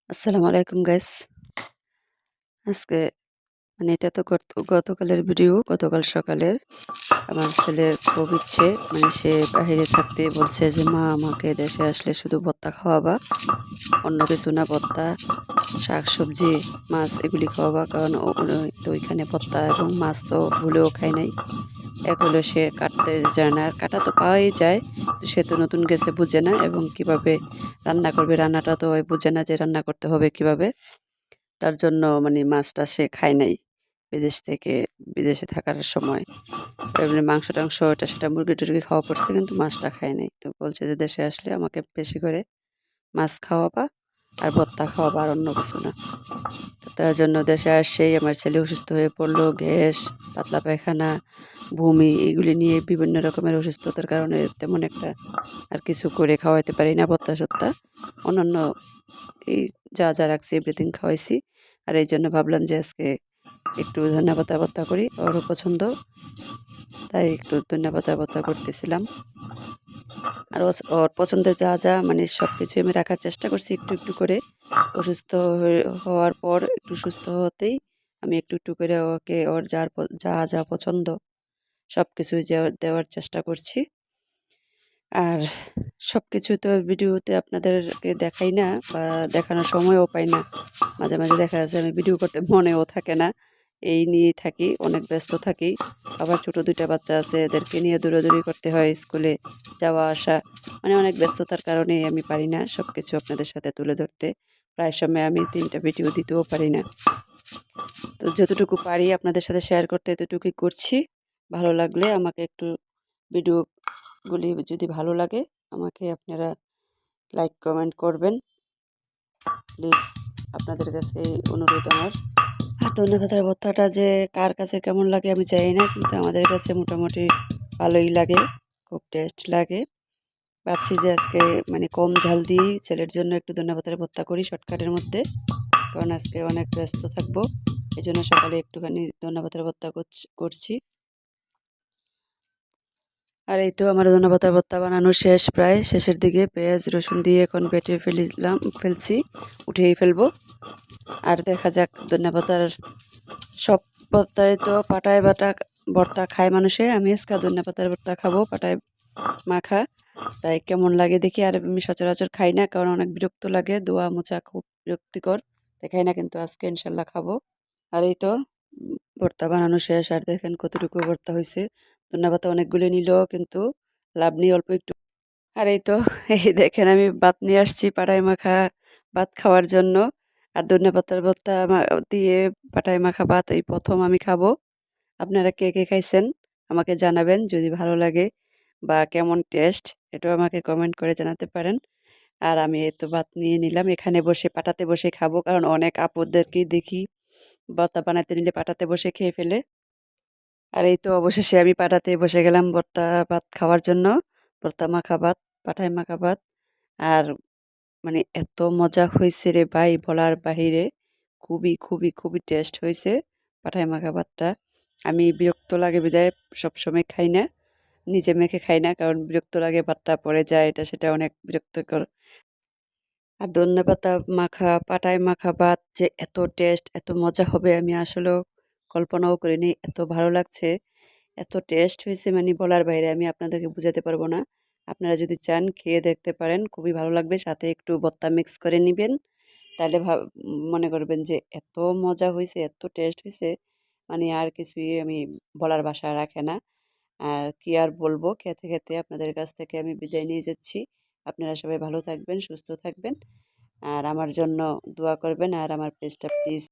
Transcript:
আসসালামু আলাইকুম গাইস। আজকে এটা তো গতকালের ভিডিও, গতকাল সকালের। আমার ছেলের খুব ইচ্ছে, সে বাইরে থাকতে বলছে যে মা আমাকে দেশে আসলে শুধু ভর্তা খাওয়াবা, অন্য কিছু না, ভর্তা, শাক সবজি, মাছ এগুলি খাওয়াবা। কারণ তো ওইখানে ভর্তা এবং মাছ তো ভুলেও খায় নাই। এক হলো সে কাটতে জানে না, আর কাটা তো পাওয়াই যায়, তো সে তো নতুন গেছে, বুঝে না, এবং কিভাবে রান্না করবে রান্নাটা তো ওই বুঝে না যে রান্না করতে হবে কিভাবে। তার জন্য মাছটা সে খায় নাই বিদেশ থেকে, বিদেশে থাকার সময়। এমনি মাংস টাংস এটা সেটা মুরগি টুরগি খাওয়া পড়ছে, কিন্তু মাছটা খায় নাই। তো বলছে যে দেশে আসলে আমাকে বেশি করে মাছ খাওয়াবা আর ভর্তা খাওয়াবা, আর অন্য কিছু না। তো তার জন্য দেশে আসছেই আমার ছেলে অসুস্থ হয়ে পড়লো। গ্যাস, পাতলা পায়খানা, বমি, এগুলি নিয়ে বিভিন্ন রকমের অসুস্থতার কারণে তেমন একটা আর কিছু করে খাওয়াইতে পারি না। ভর্তা সত্তা অন্যান্য এই যা যা রাখছি এভরিথিং খাওয়াইছি। আর এই জন্য ভাবলাম যে আজকে একটু ধন্যপাতা ভর্তা করি, ওরও পছন্দ, তাই একটু ধন্যপাতা ভর্তা করতেছিলাম। আর ওর পছন্দের যা যা সব কিছু আমি রাখার চেষ্টা করছি একটু একটু করে। অসুস্থ হওয়ার পর একটু সুস্থ হতেই আমি একটু একটু করে ওকে ওর যা যা পছন্দ সব কিছুই দেওয়ার চেষ্টা করছি। আর সব কিছু তো ভিডিওতে আপনাদেরকে দেখাই না, বা দেখানোর সময়ও পাই না। মাঝে মাঝে দেখা যাচ্ছে আমি ভিডিও করতে মনেও থাকে না, এই নিয়েই থাকি, অনেক ব্যস্ত থাকি। আবার ছোট দুইটা বাচ্চা আছে, এদেরকে নিয়ে দৌড়াদৌড়ি করতে হয়, স্কুলে যাওয়া আসা, অনেক ব্যস্ততার কারণে আমি পারি না সব কিছু আপনাদের সাথে তুলে ধরতে। প্রায় সময় আমি 3টা ভিডিও দিতেও পারি না। তো যতটুকু পারি আপনাদের সাথে শেয়ার করতে এতটুকুই করছি। ভালো লাগলে আমাকে একটু, ভিডিওগুলি যদি ভালো লাগে আমাকে আপনারা লাইক কমেন্ট করবেন প্লিজ, আপনাদের কাছে এই অনুরোধ আমার। আর ধনেপাতার ভর্তাটা যে কার কাছে কেমন লাগে আমি জানি না, কিন্তু আমাদের কাছে মোটামুটি ভালোই লাগে, খুব টেস্ট লাগে। ভাবছি যে আজকে কম ঝাল দিয়েই ছেলের জন্য একটু ধনেপাতার ভর্তা করি শর্টকাটের মধ্যে, কারণ আজকে অনেক ব্যস্ত থাকবো। এই জন্য সকালে একটুখানি ধনেপাতার ভর্তা করছি। আর এই তো আমার ধনেপাতার ভর্তা বানানো শেষ, প্রায় শেষের দিকে। পেঁয়াজ রসুন দিয়ে এখন বেটে ফেলছি, উঠেই ফেলবো। আর দেখা যাক, ধনেপাতার সব ভর্তায় তো পাটায় বাটা ভর্তা খায় মানুষে, আমি আজকে ধনেপাতার ভর্তা খাবো পাটায় মাখা। তাই কেমন লাগে দেখি। আর আমি সচরাচর খাই না, কারণ অনেক বিরক্ত লাগে, দোয়া মোচা খুব বিরক্তিকর, তাই খাই না, কিন্তু আজকে ইনশাল্লাহ খাবো। আর এই তো ভর্তা বানানো শেষ। আর দেখেন কতটুকু ভর্তা হয়েছে। ধনেপাতা অনেকগুলো নিল, কিন্তু লাভ নেই, অল্প একটু। আর এই তো এই দেখেন আমি ভাত নিয়ে আসছি পাটায় মাখা ভাত খাওয়ার জন্য। আর ধনেপাতার ভর্তা দিয়ে পাটায় মাখা ভাত এই প্রথম আমি খাবো। আপনারা কে কে খাইছেন আমাকে জানাবেন, যদি ভালো লাগে বা কেমন টেস্ট, এটাও আমাকে কমেন্ট করে জানাতে পারেন। আর আমি এই তো ভাত নিয়ে নিলাম, এখানে বসে পাটাতে বসে খাবো, কারণ অনেক আপুদেরকেই দেখি ভর্তা বানাতে নিলে পাটাতে বসে খেয়ে ফেলে। আর এই তো অবশেষে আমি পাটাতে বসে গেলাম ভর্তা ভাত খাওয়ার জন্য। ভর্তা মাখা ভাত, পাঠায় মাখা ভাত। আর এত মজা হয়েছে রে ভাই, বলার বাহিরে। খুবই খুবই খুবই টেস্ট হয়েছে পাঠায় মাখা ভাতটা। আমি বিরক্ত লাগে বিদায় সবসময় খাই না, নিজে মেখে খাই না, কারণ বিরক্ত লাগে, ভাতটা পড়ে যায়, এটা সেটা অনেক বিরক্তকর। আর ধনেপাতা মাখা পাটায় মাখা ভাত যে এত টেস্ট, এত মজা হবে আমি আসলেও কল্পনাও করিনি। এত ভালো লাগছে, এত টেস্ট হয়েছে, বলার বাইরে, আমি আপনাদেরকে বুঝাতে পারবো না। আপনারা যদি চান খেয়ে দেখতে পারেন, খুবই ভালো লাগবে। সাথে একটু ভর্তা মিক্স করে নেবেন, তাহলে মনে করবেন যে এত মজা হয়েছে, এত টেস্ট হয়েছে, আর কিছুই আমি বলার ভাষা রাখে না। আর কি আর বলবো, খেতে খেতে আপনাদের কাছ থেকে আমি বিদায় নিয়ে যাচ্ছি। আপনারা সবাই ভালো থাকবেন, সুস্থ থাকবেন, আর আমার জন্য দোয়া করবেন, আর আমার পেজটা প্লিজ